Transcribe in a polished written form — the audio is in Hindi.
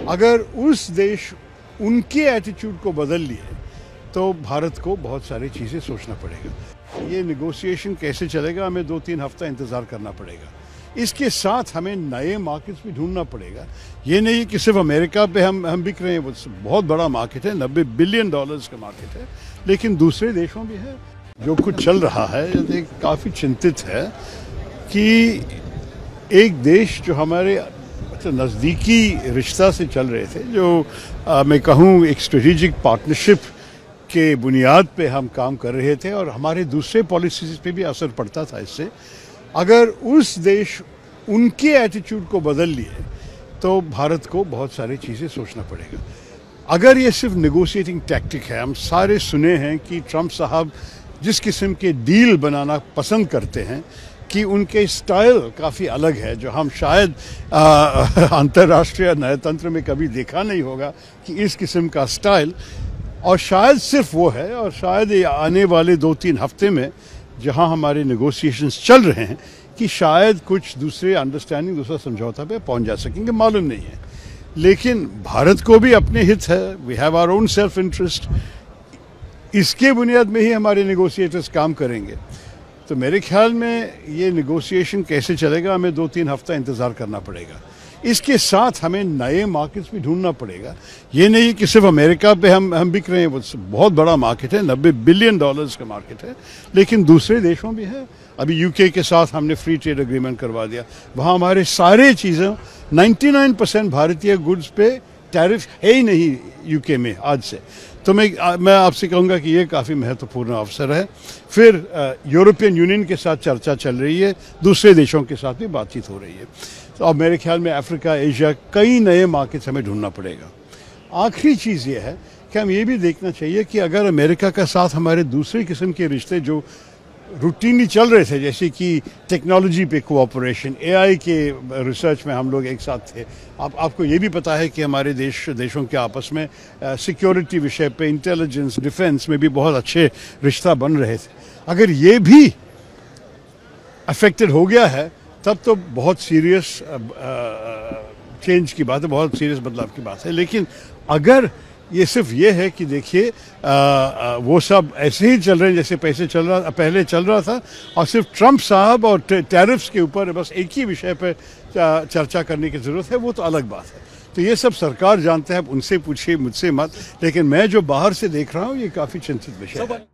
अगर उस देश उनके एटीट्यूड को बदल लिए तो भारत को बहुत सारी चीज़ें सोचना पड़ेगा। ये नेगोशिएशन कैसे चलेगा, हमें 2-3 हफ्ता इंतज़ार करना पड़ेगा। इसके साथ हमें नए मार्केट्स भी ढूंढना पड़ेगा। ये नहीं कि सिर्फ अमेरिका पे हम बिक रहे हैं, वो बहुत बड़ा मार्केट है, $90 बिलियन का मार्केट है, लेकिन दूसरे देशों भी है। जो कुछ चल रहा है काफ़ी चिंतित है कि एक देश जो हमारे नज़दीकी रिश्ता से चल रहे थे, जो मैं कहूँ एक स्ट्रेटेजिक पार्टनरशिप के बुनियाद पे हम काम कर रहे थे और हमारे दूसरे पॉलिसीज पे भी असर पड़ता था इससे। अगर उस देश उनके एटीट्यूड को बदल लिए तो भारत को बहुत सारी चीज़ें सोचना पड़ेगा। अगर ये सिर्फ नेगोशिएटिंग टैक्टिक है, हम सारे सुने हैं कि ट्रंप साहब जिस किस्म के डील बनाना पसंद करते हैं कि उनके स्टाइल काफ़ी अलग है, जो हम शायद अंतर्राष्ट्रीय न्यायतंत्र में कभी देखा नहीं होगा कि इस किस्म का स्टाइल, और शायद सिर्फ वो है। और शायद ये आने वाले 2-3 हफ्ते में जहां हमारे नेगोशिएशंस चल रहे हैं कि शायद कुछ दूसरे अंडरस्टैंडिंग, दूसरा समझौता पे पहुंच जा सकेंगे, मालूम नहीं है। लेकिन भारत को भी अपने हित है, we have our own self interest. इसके बुनियाद में ही हमारे नेगोशिएटर्स काम करेंगे। तो मेरे ख्याल में ये नेगोशिएशन कैसे चलेगा, हमें 2-3 हफ्ता इंतज़ार करना पड़ेगा। इसके साथ हमें नए मार्केट्स भी ढूंढना पड़ेगा। ये नहीं कि सिर्फ अमेरिका पे हम बिक रहे हैं, वो बहुत बड़ा मार्केट है, $90 बिलियन का मार्केट है, लेकिन दूसरे देशों भी है। अभी यूके के साथ हमने फ्री ट्रेड एग्रीमेंट करवा दिया। वहाँ हमारे सारे चीज़ें 99% भारतीय गुड्स पे टैरिफ है ही नहीं यूके में आज से। तो मैं आपसे कहूँगा कि ये काफ़ी महत्वपूर्ण अवसर है। फिर यूरोपियन यूनियन के साथ चर्चा चल रही है, दूसरे देशों के साथ भी बातचीत हो रही है। तो अब मेरे ख्याल में अफ्रीका, एशिया, कई नए मार्केट्स हमें ढूंढना पड़ेगा। आखिरी चीज़ ये है कि हम ये भी देखना चाहिए कि अगर अमेरिका के साथ हमारे दूसरे किस्म के रिश्ते जो रूटीनली चल रहे थे, जैसे कि टेक्नोलॉजी पे कोऑपरेशन, एआई के रिसर्च में हम लोग एक साथ थे। आपको ये भी पता है कि हमारे देशों के आपस में सिक्योरिटी विषय पे, इंटेलिजेंस, डिफेंस में भी बहुत अच्छे रिश्ता बन रहे थे। अगर ये भी अफेक्टेड हो गया है तब तो बहुत सीरियस चेंज की बात है, बहुत सीरियस बदलाव की बात है। लेकिन अगर ये सिर्फ ये है कि देखिए वो सब ऐसे ही चल रहे हैं जैसे पहले चल रहा था, और सिर्फ ट्रंप साहब और टैरिफ्स के ऊपर बस एक ही विषय पर चर्चा करने की ज़रूरत है, वो तो अलग बात है। तो ये सब सरकार जानते हैं, उनसे पूछिए, मुझसे मत। लेकिन मैं जो बाहर से देख रहा हूँ ये काफ़ी चिंतित विषय है।